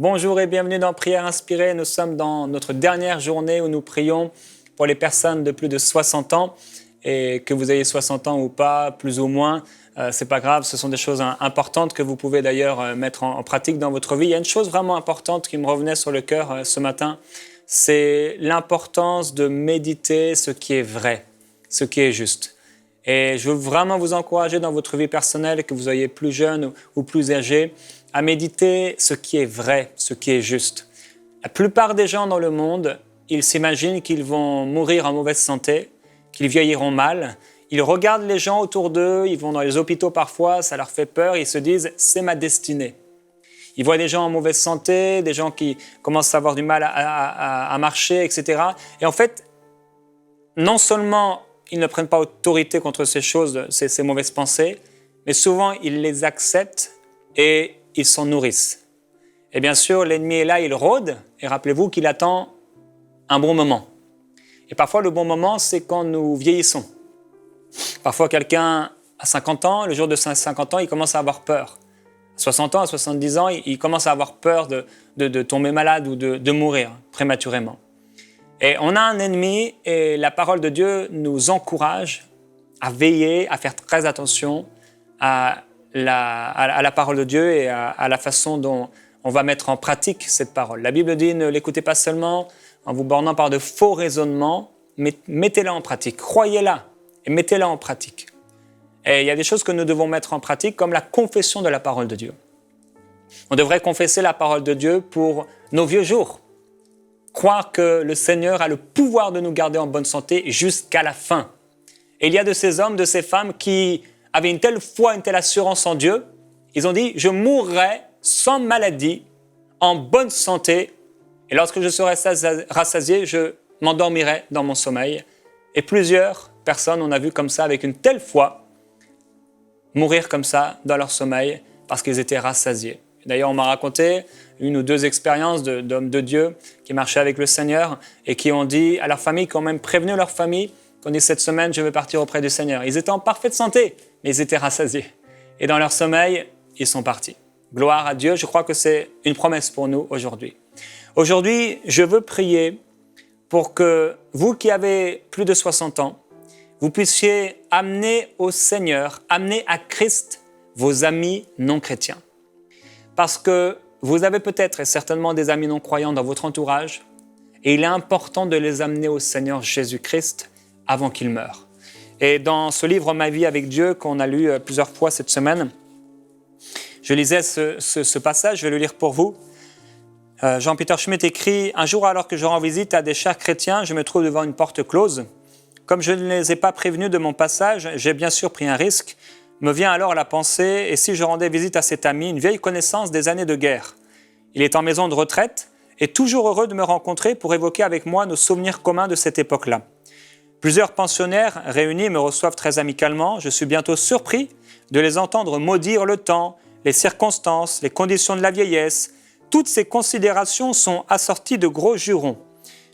Bonjour et bienvenue dans Prière Inspirée. Nous sommes dans notre dernière journée où nous prions pour les personnes de plus de 60 ans. Et que vous ayez 60 ans ou pas, plus ou moins, c'est pas grave. Ce sont des choses importantes que vous pouvez d'ailleurs mettre en pratique dans votre vie. Il y a une chose vraiment importante qui me revenait sur le cœur ce matin, c'est l'importance de méditer ce qui est vrai, ce qui est juste. Et je veux vraiment vous encourager dans votre vie personnelle, que vous soyez plus jeune ou plus âgé, à méditer ce qui est vrai, ce qui est juste. La plupart des gens dans le monde, ils s'imaginent qu'ils vont mourir en mauvaise santé, qu'ils vieilliront mal. Ils regardent les gens autour d'eux, ils vont dans les hôpitaux parfois, ça leur fait peur, ils se disent « c'est ma destinée ». Ils voient des gens en mauvaise santé, des gens qui commencent à avoir du mal à marcher, etc. Et en fait, non seulement ils ne prennent pas autorité contre ces choses, ces mauvaises pensées, mais souvent ils les acceptent et ils s'en nourrissent. Et bien sûr, l'ennemi est là, il rôde, et rappelez-vous qu'il attend un bon moment. Et parfois, le bon moment, c'est quand nous vieillissons. Parfois, quelqu'un à 50 ans, le jour de 50 ans, il commence à avoir peur. À 60 ans, à 70 ans, il commence à avoir peur de tomber malade ou de mourir prématurément. Et on a un ennemi, et la parole de Dieu nous encourage à veiller, à faire très attention à la parole de Dieu et à la façon dont on va mettre en pratique cette parole. La Bible dit, ne l'écoutez pas seulement en vous bornant par de faux raisonnements, mais mettez-la en pratique, croyez-la et mettez-la en pratique. Et il y a des choses que nous devons mettre en pratique, comme la confession de la parole de Dieu. On devrait confesser la parole de Dieu pour nos vieux jours. Croire que le Seigneur a le pouvoir de nous garder en bonne santé jusqu'à la fin. Et il y a de ces hommes, de ces femmes qui avaient une telle foi, une telle assurance en Dieu, ils ont dit « je mourrai sans maladie, en bonne santé, et lorsque je serai rassasié, je m'endormirai dans mon sommeil. » Et plusieurs personnes, on a vu comme ça, avec une telle foi, mourir comme ça dans leur sommeil, parce qu'ils étaient rassasiés. D'ailleurs, on m'a raconté une ou deux expériences d'hommes de Dieu qui marchaient avec le Seigneur et qui ont dit à leur famille, qui ont même prévenu leur famille, qu'on dit cette semaine, je vais partir auprès du Seigneur. Ils étaient en parfaite santé, mais ils étaient rassasiés. Et dans leur sommeil, ils sont partis. Gloire à Dieu, je crois que c'est une promesse pour nous aujourd'hui. Aujourd'hui, je veux prier pour que vous qui avez plus de 60 ans, vous puissiez amener au Seigneur, amener à Christ vos amis non chrétiens. Parce que vous avez peut-être et certainement des amis non croyants dans votre entourage, et il est important de les amener au Seigneur Jésus-Christ avant qu'il meure. Et dans ce livre « Ma vie avec Dieu » qu'on a lu plusieurs fois cette semaine, je lisais ce passage, je vais le lire pour vous. Jean-Peter Schmidt écrit « Un jour alors que je rends visite à des chers chrétiens, je me trouve devant une porte close. Comme je ne les ai pas prévenus de mon passage, j'ai bien sûr pris un risque. Me vient alors la pensée, et si je rendais visite à cet ami, une vieille connaissance des années de guerre. Il est en maison de retraite et toujours heureux de me rencontrer pour évoquer avec moi nos souvenirs communs de cette époque-là. Plusieurs pensionnaires réunis me reçoivent très amicalement. Je suis bientôt surpris de les entendre maudire le temps, les circonstances, les conditions de la vieillesse. Toutes ces considérations sont assorties de gros jurons.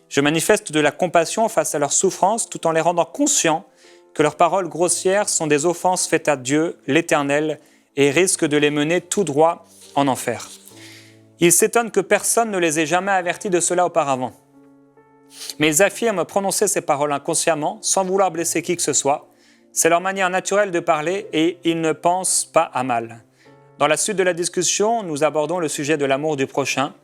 Je manifeste de la compassion face à leurs souffrances tout en les rendant conscients que leurs paroles grossières sont des offenses faites à Dieu, l'Éternel, et risquent de les mener tout droit en enfer. Ils s'étonnent que personne ne les ait jamais avertis de cela auparavant. Mais ils affirment prononcer ces paroles inconsciemment, sans vouloir blesser qui que ce soit. C'est leur manière naturelle de parler et ils ne pensent pas à mal. Dans la suite de la discussion, nous abordons le sujet de l'amour du prochain.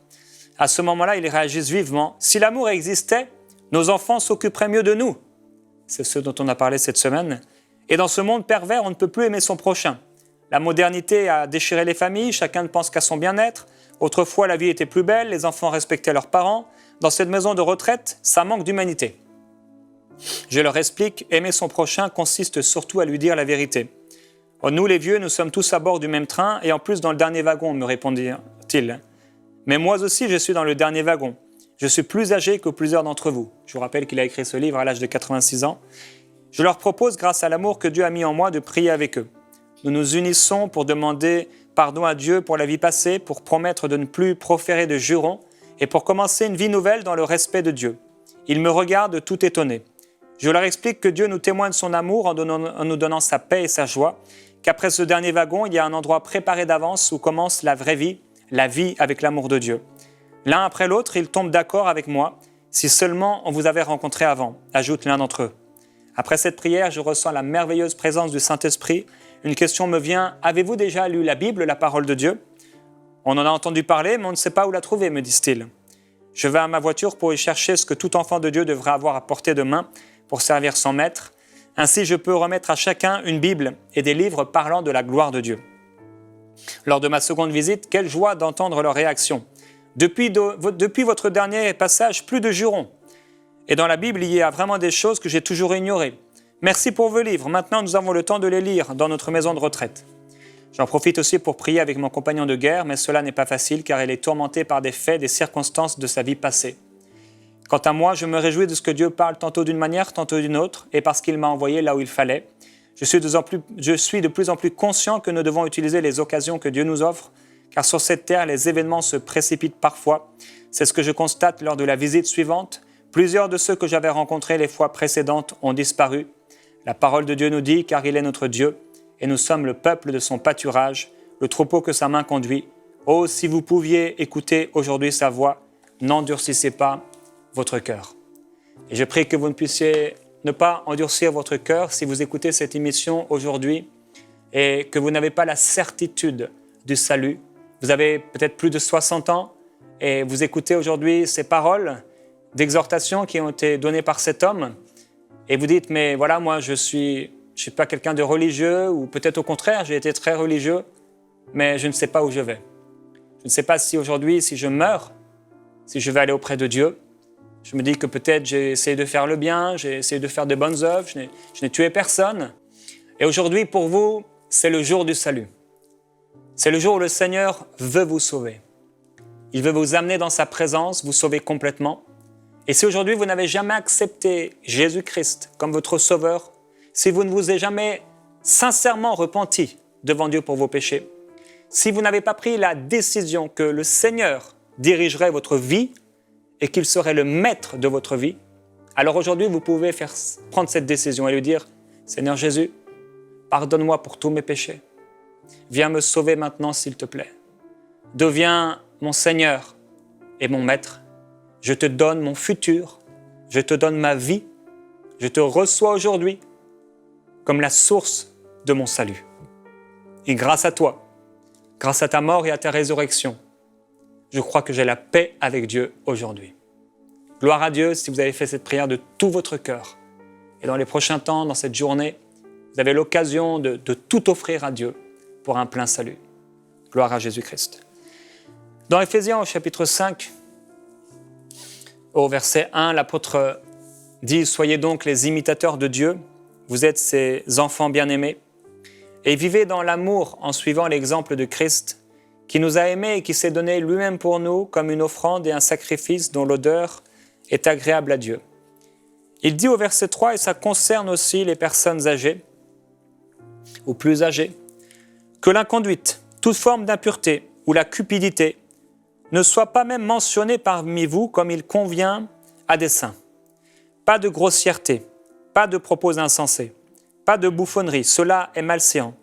À ce moment-là, ils réagissent vivement. Si l'amour existait, nos enfants s'occuperaient mieux de nous. C'est ce dont on a parlé cette semaine. Et dans ce monde pervers, on ne peut plus aimer son prochain. La modernité a déchiré les familles, chacun ne pense qu'à son bien-être. Autrefois, la vie était plus belle, les enfants respectaient leurs parents. Dans cette maison de retraite, ça manque d'humanité. Je leur explique, aimer son prochain consiste surtout à lui dire la vérité. Oh, nous les vieux, nous sommes tous à bord du même train et en plus dans le dernier wagon, me répondit-il. Mais moi aussi, je suis dans le dernier wagon. Je suis plus âgé que plusieurs d'entre vous. Je vous rappelle qu'il a écrit ce livre à l'âge de 86 ans. Je leur propose, grâce à l'amour que Dieu a mis en moi, de prier avec eux. Nous nous unissons pour demander pardon à Dieu pour la vie passée, pour promettre de ne plus proférer de jurons et pour commencer une vie nouvelle dans le respect de Dieu. Ils me regardent tout étonnés. Je leur explique que Dieu nous témoigne son amour en nous donnant sa paix et sa joie, qu'après ce dernier wagon, il y a un endroit préparé d'avance où commence la vraie vie, la vie avec l'amour de Dieu. L'un après l'autre, ils tombent d'accord avec moi, si seulement on vous avait rencontré avant, ajoute l'un d'entre eux. Après cette prière, je ressens la merveilleuse présence du Saint-Esprit. Une question me vient, avez-vous déjà lu la Bible, la parole de Dieu ? On en a entendu parler, mais on ne sait pas où la trouver, me disent-ils. Je vais à ma voiture pour y chercher ce que tout enfant de Dieu devrait avoir à portée de main pour servir son maître. Ainsi, je peux remettre à chacun une Bible et des livres parlant de la gloire de Dieu. Lors de ma seconde visite, quelle joie d'entendre leur réaction. Depuis votre dernier passage, plus de jurons. Et dans la Bible, il y a vraiment des choses que j'ai toujours ignorées. Merci pour vos livres. Maintenant, nous avons le temps de les lire dans notre maison de retraite. J'en profite aussi pour prier avec mon compagnon de guerre, mais cela n'est pas facile car il est tourmenté par des faits, des circonstances de sa vie passée. Quant à moi, je me réjouis de ce que Dieu parle tantôt d'une manière, tantôt d'une autre, et parce qu'il m'a envoyé là où il fallait. Je suis de plus en plus conscient que nous devons utiliser les occasions que Dieu nous offre, car sur cette terre, les événements se précipitent parfois. C'est ce que je constate lors de la visite suivante. Plusieurs de ceux que j'avais rencontrés les fois précédentes ont disparu. La parole de Dieu nous dit, car il est notre Dieu, et nous sommes le peuple de son pâturage, le troupeau que sa main conduit. Oh, si vous pouviez écouter aujourd'hui sa voix, n'endurcissez pas votre cœur. Et je prie que vous ne puissiez ne pas endurcir votre cœur si vous écoutez cette émission aujourd'hui et que vous n'avez pas la certitude du salut. Vous avez peut-être plus de 60 ans et vous écoutez aujourd'hui ces paroles d'exhortation qui ont été données par cet homme et vous dites, mais voilà, moi je suis pas quelqu'un de religieux ou peut-être au contraire, j'ai été très religieux, mais je ne sais pas où je vais. Je ne sais pas si aujourd'hui, si je meurs, si je vais aller auprès de Dieu. Je me dis que peut-être j'ai essayé de faire le bien, j'ai essayé de faire de bonnes œuvres, je n'ai tué personne. Et aujourd'hui, pour vous, c'est le jour du salut. C'est le jour où le Seigneur veut vous sauver. Il veut vous amener dans sa présence, vous sauver complètement. Et si aujourd'hui vous n'avez jamais accepté Jésus-Christ comme votre sauveur, si vous ne vous êtes jamais sincèrement repenti devant Dieu pour vos péchés, si vous n'avez pas pris la décision que le Seigneur dirigerait votre vie et qu'il serait le maître de votre vie, alors aujourd'hui vous pouvez prendre cette décision et lui dire « Seigneur Jésus, pardonne-moi pour tous mes péchés. Viens me sauver maintenant s'il te plaît. Deviens mon Seigneur et mon maître. Je te donne mon futur, je te donne ma vie, je te reçois aujourd'hui comme la source de mon salut. Et grâce à toi, grâce à ta mort et à ta résurrection, je crois que j'ai la paix avec Dieu aujourd'hui. Gloire à Dieu si vous avez fait cette prière de tout votre cœur. Et dans les prochains temps, dans cette journée, vous avez l'occasion de tout offrir à Dieu pour un plein salut. Gloire à Jésus-Christ. Dans Éphésiens au chapitre 5, au verset 1, l'apôtre dit « Soyez donc les imitateurs de Dieu, vous êtes ses enfants bien-aimés, et vivez dans l'amour en suivant l'exemple de Christ, qui nous a aimés et qui s'est donné lui-même pour nous comme une offrande et un sacrifice dont l'odeur est agréable à Dieu. » Il dit au verset 3, et ça concerne aussi les personnes âgées, ou plus âgées, que l'inconduite, toute forme d'impureté ou la cupidité ne soit pas même mentionnée parmi vous comme il convient à des saints. Pas de grossièreté, pas de propos insensés, pas de bouffonnerie, cela est malséant,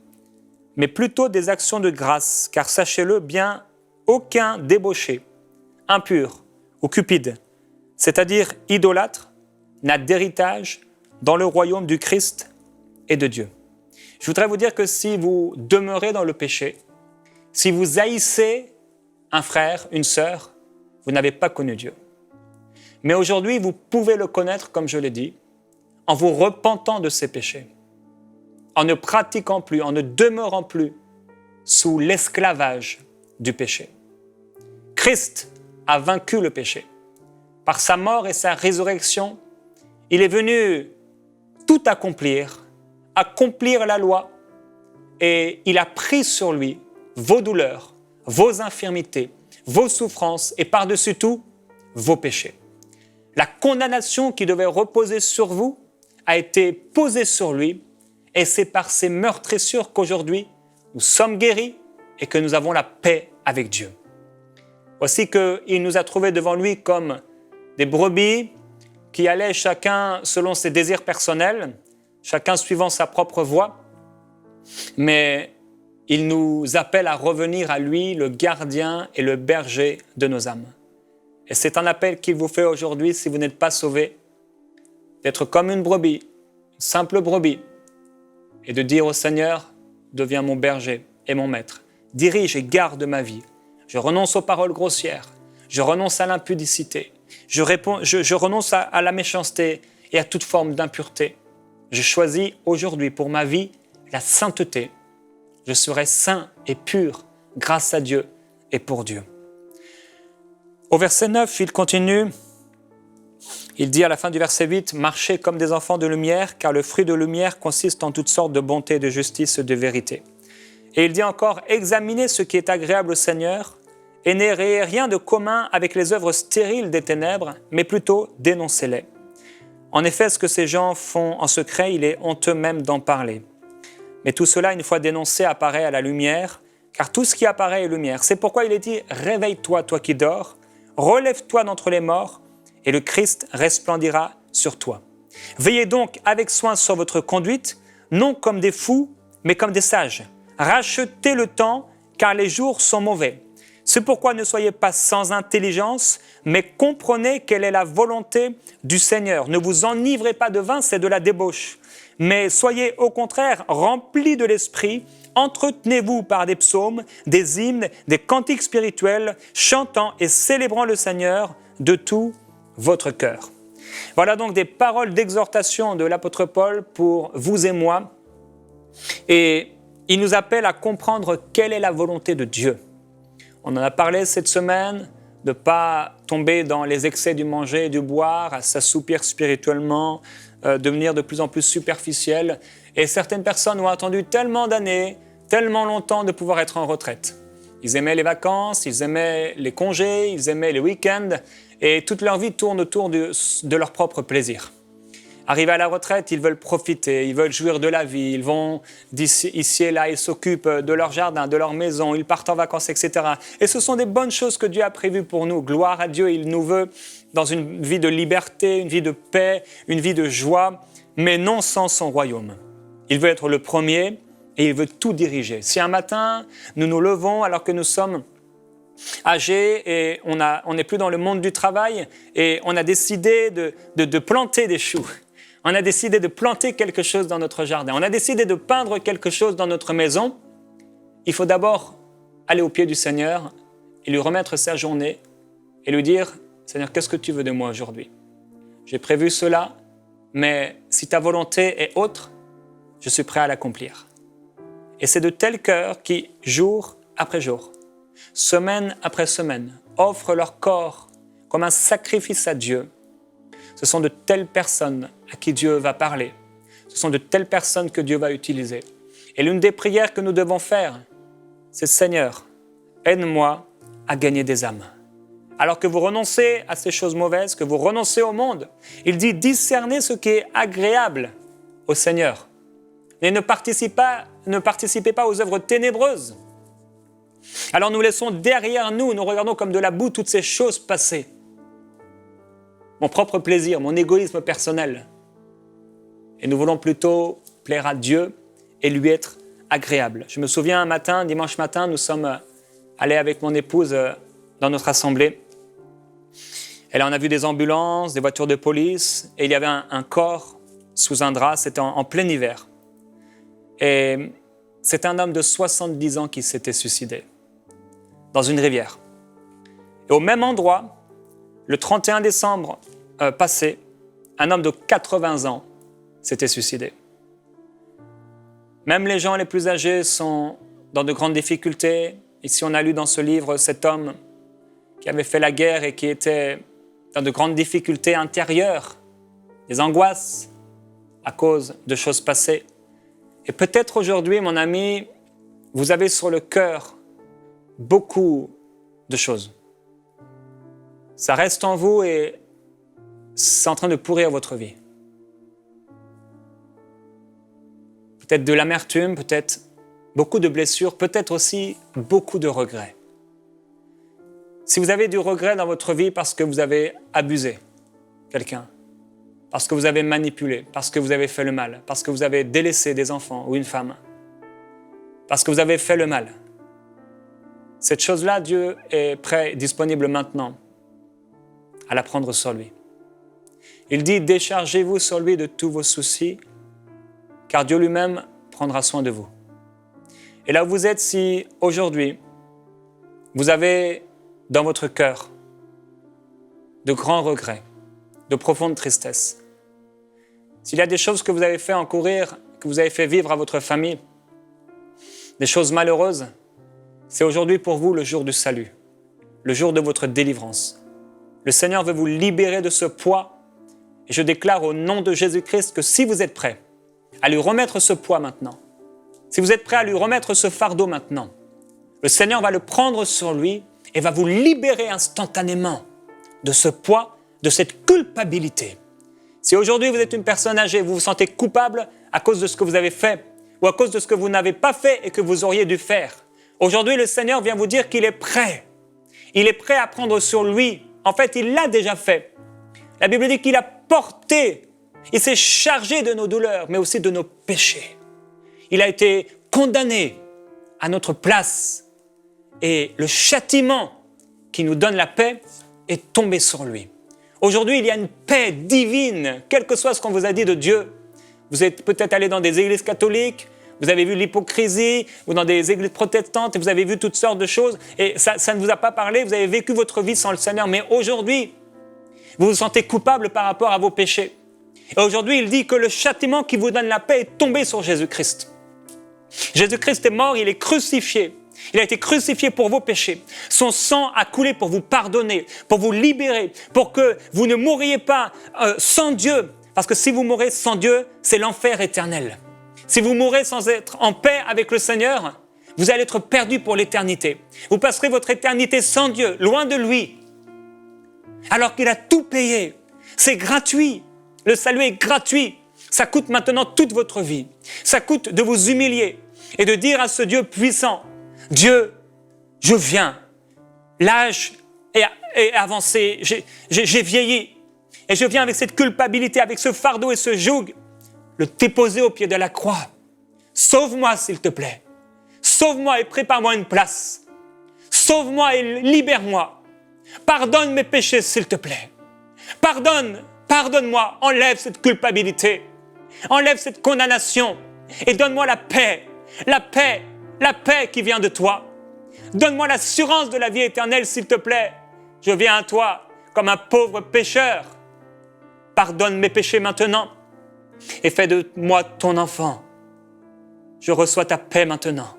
mais plutôt des actions de grâce, car sachez-le bien, aucun débauché, impur ou cupide, c'est-à-dire idolâtre, n'a d'héritage dans le royaume du Christ et de Dieu. Je voudrais vous dire que si vous demeurez dans le péché, si vous haïssez un frère, une sœur, vous n'avez pas connu Dieu. Mais aujourd'hui, vous pouvez le connaître, comme je l'ai dit, en vous repentant de ses péchés, en ne pratiquant plus, en ne demeurant plus sous l'esclavage du péché. Christ a vaincu le péché. Par sa mort et sa résurrection, il est venu tout accomplir la loi, et il a pris sur lui vos douleurs, vos infirmités, vos souffrances et par-dessus tout, vos péchés. La condamnation qui devait reposer sur vous a été posée sur lui, et c'est par ses meurtrissures qu'aujourd'hui, nous sommes guéris et que nous avons la paix avec Dieu. Voici qu'il nous a trouvés devant lui comme des brebis qui allaient chacun selon ses désirs personnels, chacun suivant sa propre voie, mais il nous appelle à revenir à lui, le gardien et le berger de nos âmes. Et c'est un appel qu'il vous fait aujourd'hui si vous n'êtes pas sauvé, d'être comme une brebis, une simple brebis, et de dire au Seigneur, deviens mon berger et mon maître. Dirige et garde ma vie. Je renonce aux paroles grossières. Je renonce à l'impudicité. Je renonce à la méchanceté et à toute forme d'impureté. Je choisis aujourd'hui pour ma vie la sainteté. Je serai saint et pur grâce à Dieu et pour Dieu. Au verset 9, il continue. Il dit à la fin du verset 8, « Marchez comme des enfants de lumière, car le fruit de lumière consiste en toutes sortes de bonté, de justice et de vérité. » Et il dit encore, « Examinez ce qui est agréable au Seigneur, et n'ayez rien de commun avec les œuvres stériles des ténèbres, mais plutôt dénoncez-les. En effet, ce que ces gens font en secret, il est honteux même d'en parler. Mais tout cela, une fois dénoncé, apparaît à la lumière, car tout ce qui apparaît est lumière. C'est pourquoi il est dit, réveille-toi, toi qui dors, relève-toi d'entre les morts, et le Christ resplendira sur toi. Veillez donc avec soin sur votre conduite, non comme des fous, mais comme des sages. Rachetez le temps, car les jours sont mauvais. C'est pourquoi ne soyez pas sans intelligence, mais comprenez quelle est la volonté du Seigneur. Ne vous enivrez pas de vin, c'est de la débauche. Mais soyez au contraire remplis de l'esprit, entretenez-vous par des psaumes, des hymnes, des cantiques spirituels, chantant et célébrant le Seigneur de tout votre cœur. Voilà donc des paroles d'exhortation de l'apôtre Paul pour vous et moi. Et il nous appelle à comprendre quelle est la volonté de Dieu. On en a parlé cette semaine, de ne pas tomber dans les excès du manger et du boire, à s'assoupir spirituellement, devenir de plus en plus superficiel. Et certaines personnes ont attendu tellement d'années, tellement longtemps de pouvoir être en retraite. Ils aimaient les vacances, ils aimaient les congés, ils aimaient les week-ends, et toute leur vie tourne autour de leur propre plaisir. Arrivés à la retraite, ils veulent profiter, ils veulent jouir de la vie, ils vont ici et là, ils s'occupent de leur jardin, de leur maison, ils partent en vacances, etc. Et ce sont des bonnes choses que Dieu a prévues pour nous. Gloire à Dieu, il nous veut dans une vie de liberté, une vie de paix, une vie de joie, mais non sans son royaume. Il veut être le premier et il veut tout diriger. Si un matin, nous nous levons alors que nous sommes âgés et on n'est plus dans le monde du travail et on a décidé de planter des choux. On a décidé de planter quelque chose dans notre jardin. On a décidé de peindre quelque chose dans notre maison. Il faut d'abord aller au pied du Seigneur et lui remettre sa journée et lui dire « Seigneur, qu'est-ce que tu veux de moi aujourd'hui? J'ai prévu cela, mais si ta volonté est autre, je suis prêt à l'accomplir. » Et c'est de tels cœurs qui, jour après jour, semaine après semaine, offrent leur corps comme un sacrifice à Dieu. Ce sont de telles personnes à qui Dieu va parler. Ce sont de telles personnes que Dieu va utiliser. Et l'une des prières que nous devons faire, c'est « Seigneur, aide-moi à gagner des âmes. » Alors que vous renoncez à ces choses mauvaises, que vous renoncez au monde, il dit « Discernez ce qui est agréable au Seigneur. » Et ne participez pas aux œuvres ténébreuses. Alors nous laissons derrière nous, nous regardons comme de la boue toutes ces choses passées. Mon propre plaisir, mon égoïsme personnel. Et nous voulons plutôt plaire à Dieu et lui être agréable. Je me souviens un matin, dimanche matin, nous sommes allés avec mon épouse dans notre assemblée. Et là, on a vu des ambulances, des voitures de police, et il y avait un corps sous un drap, c'était en plein hiver. Et c'est un homme de 70 ans qui s'était suicidé dans une rivière. Et au même endroit, le 31 décembre passé, un homme de 80 ans s'était suicidé. Même les gens les plus âgés sont dans de grandes difficultés. Ici, on a lu dans ce livre cet homme qui avait fait la guerre et qui était dans de grandes difficultés intérieures, des angoisses à cause de choses passées. Et peut-être aujourd'hui, mon ami, vous avez sur le cœur beaucoup de choses. Ça reste en vous et c'est en train de pourrir votre vie. Peut-être de l'amertume, peut-être beaucoup de blessures, peut-être aussi beaucoup de regrets. Si vous avez du regret dans votre vie parce que vous avez abusé quelqu'un, parce que vous avez manipulé, parce que vous avez fait le mal, parce que vous avez délaissé des enfants ou une femme, parce que vous avez fait le mal, cette chose-là, Dieu est prêt, disponible maintenant à la prendre sur lui. Il dit, déchargez-vous sur lui de tous vos soucis, car Dieu lui-même prendra soin de vous. Et là où vous êtes, si aujourd'hui, vous avez dans votre cœur de grands regrets, de profondes tristesses, s'il y a des choses que vous avez fait encourir, que vous avez fait vivre à votre famille, des choses malheureuses, c'est aujourd'hui pour vous le jour du salut, le jour de votre délivrance. Le Seigneur veut vous libérer de ce poids et je déclare au nom de Jésus-Christ que si vous êtes prêts à lui remettre ce poids maintenant, si vous êtes prêts à lui remettre ce fardeau maintenant, le Seigneur va le prendre sur lui et va vous libérer instantanément de ce poids, de cette culpabilité. Si aujourd'hui vous êtes une personne âgée, vous vous sentez coupable à cause de ce que vous avez fait ou à cause de ce que vous n'avez pas fait et que vous auriez dû faire, aujourd'hui le Seigneur vient vous dire qu'il est prêt. Il est prêt à prendre sur lui. En fait, il l'a déjà fait. La Bible dit qu'il a porté, il s'est chargé de nos douleurs, mais aussi de nos péchés. Il a été condamné à notre place et le châtiment qui nous donne la paix est tombé sur lui. Aujourd'hui, il y a une paix divine, quel que soit ce qu'on vous a dit de Dieu. Vous êtes peut-être allé dans des églises catholiques, vous avez vu l'hypocrisie, ou dans des églises protestantes, et vous avez vu toutes sortes de choses, et ça ne vous a pas parlé, vous avez vécu votre vie sans le Seigneur, mais aujourd'hui, vous vous sentez coupable par rapport à vos péchés. Et aujourd'hui, il dit que le châtiment qui vous donne la paix est tombé sur Jésus-Christ. Jésus-Christ est mort, il est crucifié. Il a été crucifié pour vos péchés. Son sang a coulé pour vous pardonner, pour vous libérer, pour que vous ne mouriez pas sans Dieu. Parce que si vous mourrez sans Dieu, c'est l'enfer éternel. Si vous mourrez sans être en paix avec le Seigneur, vous allez être perdu pour l'éternité. Vous passerez votre éternité sans Dieu, loin de lui. Alors qu'il a tout payé. C'est gratuit. Le salut est gratuit. Ça coûte maintenant toute votre vie. Ça coûte de vous humilier et de dire à ce Dieu puissant, Dieu, je viens. L'âge est avancé. J'ai vieilli. Et je viens avec cette culpabilité, avec ce fardeau et ce joug, le déposer au pied de la croix. Sauve-moi, s'il te plaît. Sauve-moi et prépare-moi une place. Sauve-moi et libère-moi. Pardonne mes péchés, s'il te plaît. Pardonne-moi. Enlève cette culpabilité. Enlève cette condamnation. Et donne-moi la paix qui vient de toi. Donne-moi l'assurance de la vie éternelle, s'il te plaît. Je viens à toi comme un pauvre pécheur. Pardonne mes péchés maintenant et fais de moi ton enfant. Je reçois ta paix maintenant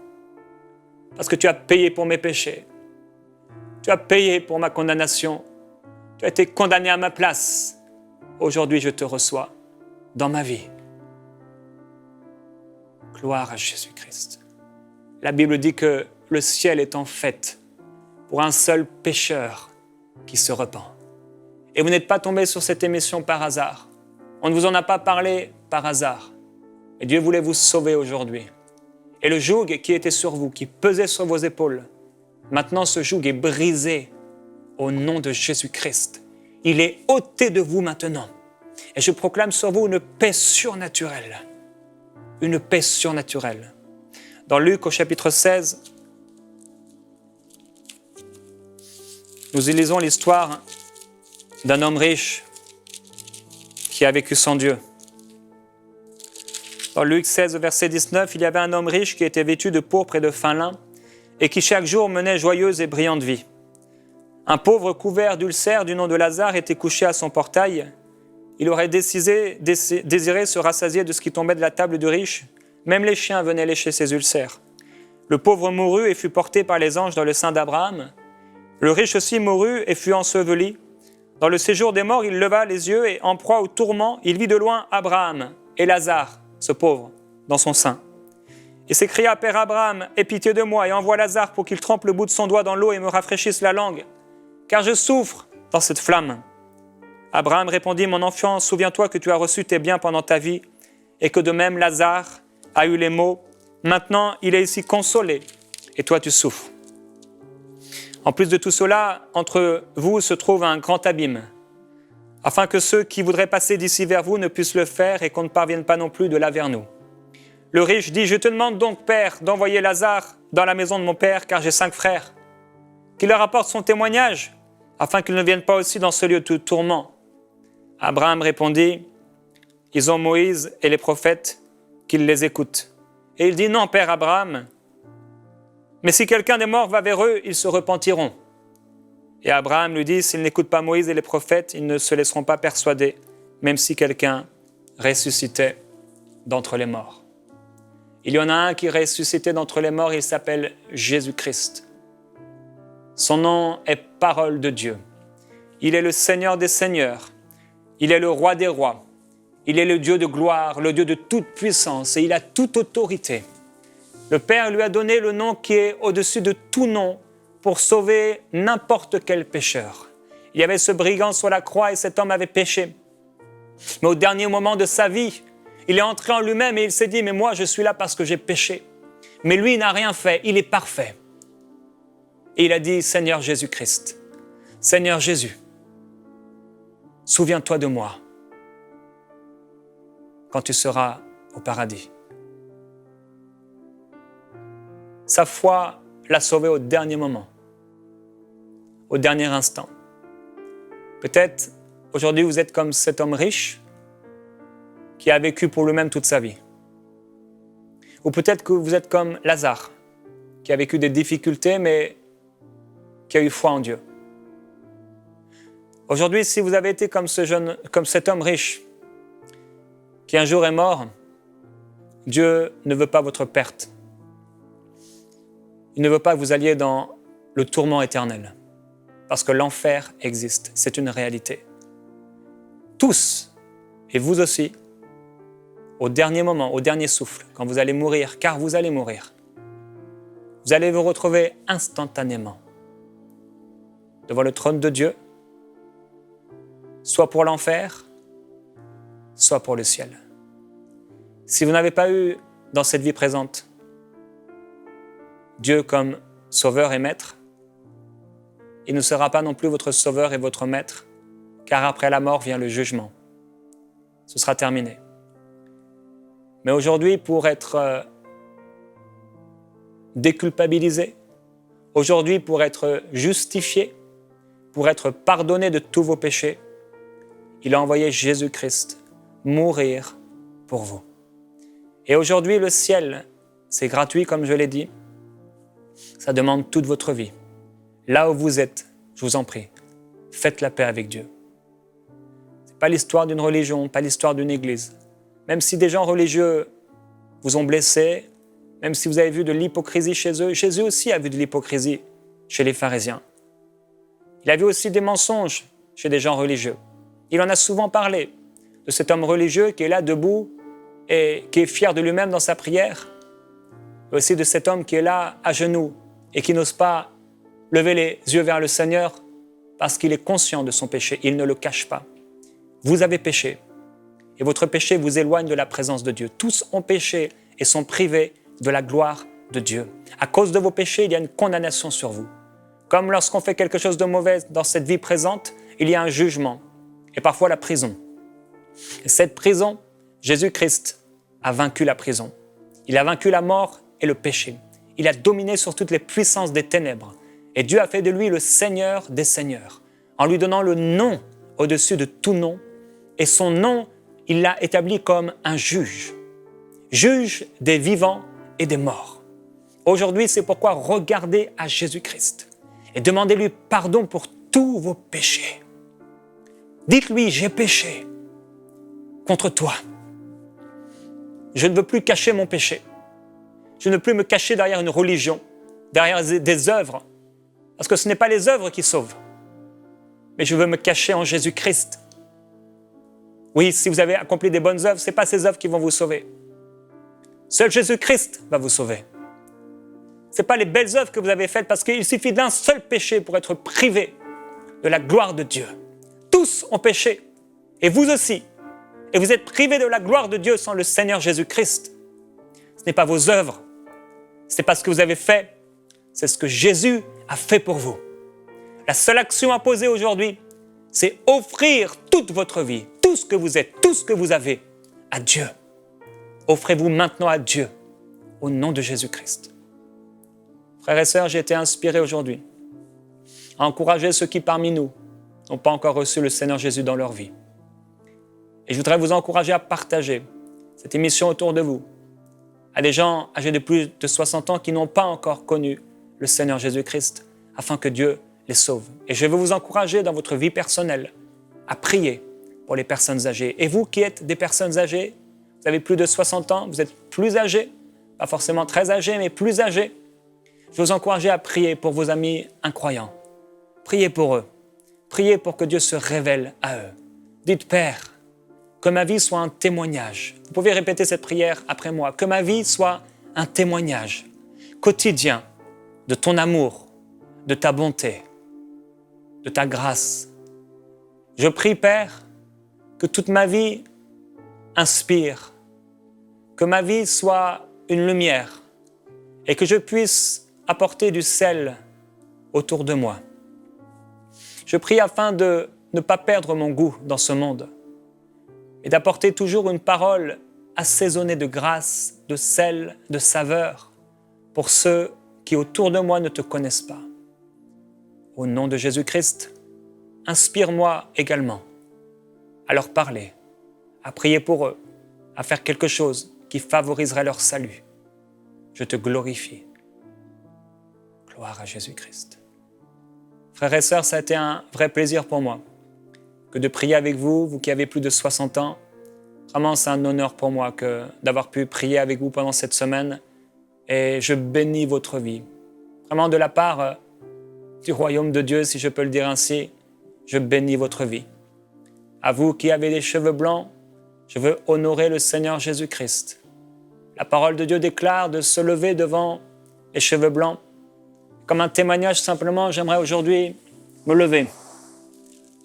parce que tu as payé pour mes péchés. Tu as payé pour ma condamnation. Tu as été condamné à ma place. Aujourd'hui, je te reçois dans ma vie. Gloire à Jésus-Christ. La Bible dit que le ciel est en fête pour un seul pécheur qui se repent. Et vous n'êtes pas tombé sur cette émission par hasard. On ne vous en a pas parlé par hasard. Et Dieu voulait vous sauver aujourd'hui. Et le joug qui était sur vous, qui pesait sur vos épaules, maintenant ce joug est brisé au nom de Jésus-Christ. Il est ôté de vous maintenant. Et je proclame sur vous une paix surnaturelle. Une paix surnaturelle. Dans Luc au chapitre 16, nous y lisons l'histoire d'un homme riche qui a vécu sans Dieu. Dans Luc 16, verset 19, il y avait un homme riche qui était vêtu de pourpre et de fin lin et qui chaque jour menait joyeuse et brillante vie. Un pauvre couvert d'ulcères du nom de Lazare était couché à son portail. Il aurait désiré se rassasier de ce qui tombait de la table du riche. Même les chiens venaient lécher ses ulcères. Le pauvre mourut et fut porté par les anges dans le sein d'Abraham. Le riche aussi mourut et fut enseveli. Dans le séjour des morts, il leva les yeux et, en proie au tourment, il vit de loin Abraham et Lazare, ce pauvre, dans son sein. Il s'écria, « Père Abraham, aie pitié de moi et envoie Lazare pour qu'il trempe le bout de son doigt dans l'eau et me rafraîchisse la langue, car je souffre dans cette flamme. » Abraham répondit, « Mon enfant, souviens-toi que tu as reçu tes biens pendant ta vie et que de même Lazare a eu les maux. Maintenant, il est ici consolé et toi tu souffres. » En plus de tout cela, entre vous se trouve un grand abîme, afin que ceux qui voudraient passer d'ici vers vous ne puissent le faire et qu'on ne parvienne pas non plus de là vers nous. Le riche dit, « Je te demande donc, Père, d'envoyer Lazare dans la maison de mon père, car j'ai 5 frères, qu'il leur apporte son témoignage, afin qu'ils ne viennent pas aussi dans ce lieu de tourment. Abraham répondit, ils ont Moïse et les prophètes, qu'ils les écoutent. Et il dit, non, Père Abraham, mais si quelqu'un des morts va vers eux, ils se repentiront. Et Abraham lui dit, s'ils n'écoutent pas Moïse et les prophètes, ils ne se laisseront pas persuader, même si quelqu'un ressuscitait d'entre les morts. Il y en a un qui ressuscitait d'entre les morts, il s'appelle Jésus-Christ. Son nom est Parole de Dieu. Il est le Seigneur des Seigneurs. Il est le Roi des Rois. Il est le Dieu de gloire, le Dieu de toute puissance, et il a toute autorité. Le Père lui a donné le nom qui est au-dessus de tout nom pour sauver n'importe quel pécheur. Il y avait ce brigand sur la croix et cet homme avait péché. Mais au dernier moment de sa vie, il est entré en lui-même et il s'est dit, mais moi je suis là parce que j'ai péché. Mais lui, il n'a rien fait, il est parfait. Et il a dit, Seigneur Jésus-Christ, Seigneur Jésus, souviens-toi de moi quand tu seras au paradis. Sa foi l'a sauvé au dernier moment, au dernier instant. Peut-être aujourd'hui vous êtes comme cet homme riche qui a vécu pour lui-même toute sa vie. Ou peut-être que vous êtes comme Lazare, qui a vécu des difficultés mais qui a eu foi en Dieu. Aujourd'hui, si vous avez été comme cet homme riche, qui un jour est mort, Dieu ne veut pas votre perte. Il ne veut pas que vous alliez dans le tourment éternel, parce que l'enfer existe, c'est une réalité. Tous, et vous aussi, au dernier moment, au dernier souffle, quand vous allez mourir, car vous allez mourir, vous allez vous retrouver instantanément devant le trône de Dieu, soit pour l'enfer, soit pour le ciel. Si vous n'avez pas eu dans cette vie présente Dieu comme sauveur et maître, il ne sera pas non plus votre sauveur et votre maître, car après la mort vient le jugement. Ce sera terminé. Mais aujourd'hui, pour être déculpabilisé, aujourd'hui pour être justifié, pour être pardonné de tous vos péchés, il a envoyé Jésus-Christ mourir pour vous. Et aujourd'hui, le ciel, c'est gratuit, comme je l'ai dit. Ça demande toute votre vie. Là où vous êtes, je vous en prie, faites la paix avec Dieu. Ce n'est pas l'histoire d'une religion, pas l'histoire d'une église. Même si des gens religieux vous ont blessé, même si vous avez vu de l'hypocrisie chez eux, Jésus aussi a vu de l'hypocrisie chez les pharisiens. Il a vu aussi des mensonges chez des gens religieux. Il en a souvent parlé de cet homme religieux qui est là debout et qui est fier de lui-même dans sa prière. Et aussi de cet homme qui est là à genoux et qui n'ose pas lever les yeux vers le Seigneur parce qu'il est conscient de son péché. Il ne le cache pas. Vous avez péché et votre péché vous éloigne de la présence de Dieu. Tous ont péché et sont privés de la gloire de Dieu. À cause de vos péchés, il y a une condamnation sur vous. Comme lorsqu'on fait quelque chose de mauvais dans cette vie présente, il y a un jugement et parfois la prison. Et cette prison, Jésus-Christ a vaincu la prison. Il a vaincu la mort et le péché. Il a dominé sur toutes les puissances des ténèbres. Et Dieu a fait de lui le Seigneur des Seigneurs, en lui donnant le nom au-dessus de tout nom. Et son nom, il l'a établi comme un juge. Juge des vivants et des morts. Aujourd'hui, c'est pourquoi regardez à Jésus-Christ et demandez-lui pardon pour tous vos péchés. Dites-lui, j'ai péché contre toi. Je ne veux plus cacher mon péché. Je ne veux plus me cacher derrière une religion, derrière des œuvres, parce que ce n'est pas les œuvres qui sauvent, mais je veux me cacher en Jésus-Christ. Oui, si vous avez accompli des bonnes œuvres, ce n'est pas ces œuvres qui vont vous sauver. Seul Jésus-Christ va vous sauver. Ce n'est pas les belles œuvres que vous avez faites, parce qu'il suffit d'un seul péché pour être privé de la gloire de Dieu. Tous ont péché, et vous aussi. Et vous êtes privés de la gloire de Dieu sans le Seigneur Jésus-Christ. Ce n'est pas vos œuvres, ce n'est pas ce que vous avez fait, c'est ce que Jésus a fait pour vous. La seule action à poser aujourd'hui, c'est offrir toute votre vie, tout ce que vous êtes, tout ce que vous avez à Dieu. Offrez-vous maintenant à Dieu, au nom de Jésus-Christ. Frères et sœurs, j'ai été inspiré aujourd'hui à encourager ceux qui parmi nous n'ont pas encore reçu le Seigneur Jésus dans leur vie. Et je voudrais vous encourager à partager cette émission autour de vous, à des gens âgés de plus de 60 ans qui n'ont pas encore connu le Seigneur Jésus-Christ, afin que Dieu les sauve. Et je veux vous encourager dans votre vie personnelle à prier pour les personnes âgées. Et vous qui êtes des personnes âgées, vous avez plus de 60 ans, vous êtes plus âgés, pas forcément très âgés, mais plus âgés, je veux vous encourager à prier pour vos amis incroyants. Priez pour eux. Priez pour que Dieu se révèle à eux. Dites, Père, que ma vie soit un témoignage. Vous pouvez répéter cette prière après moi. Que ma vie soit un témoignage quotidien de ton amour, de ta bonté, de ta grâce. Je prie, Père, que toute ma vie inspire, que ma vie soit une lumière et que je puisse apporter du sel autour de moi. Je prie afin de ne pas perdre mon goût dans ce monde et d'apporter toujours une parole assaisonnée de grâce, de sel, de saveur pour ceux qui autour de moi ne te connaissent pas. Au nom de Jésus-Christ, inspire-moi également à leur parler, à prier pour eux, à faire quelque chose qui favoriserait leur salut. Je te glorifie. Gloire à Jésus-Christ. Frères et sœurs, ça a été un vrai plaisir pour moi que de prier avec vous, vous qui avez plus de 60 ans. Vraiment, c'est un honneur pour moi d'avoir pu prier avec vous pendant cette semaine et je bénis votre vie. Vraiment, de la part du royaume de Dieu, si je peux le dire ainsi, je bénis votre vie. À vous qui avez les cheveux blancs, je veux honorer le Seigneur Jésus-Christ. La parole de Dieu déclare de se lever devant les cheveux blancs. Comme un témoignage simplement, j'aimerais aujourd'hui me lever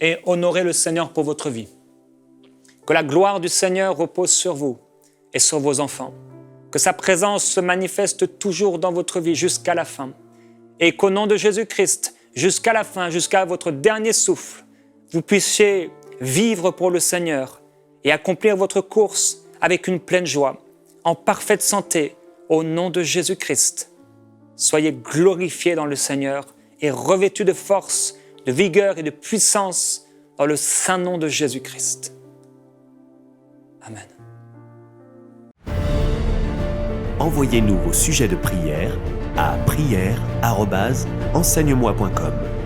et honorer le Seigneur pour votre vie. Que la gloire du Seigneur repose sur vous et sur vos enfants. Que sa présence se manifeste toujours dans votre vie jusqu'à la fin. Et qu'au nom de Jésus-Christ, jusqu'à la fin, jusqu'à votre dernier souffle, vous puissiez vivre pour le Seigneur et accomplir votre course avec une pleine joie, en parfaite santé, au nom de Jésus-Christ. Soyez glorifiés dans le Seigneur et revêtus de force, de vigueur et de puissance dans le saint nom de Jésus-Christ. Amen. Envoyez-nous vos sujets de prière à prière@enseigne-moi.com.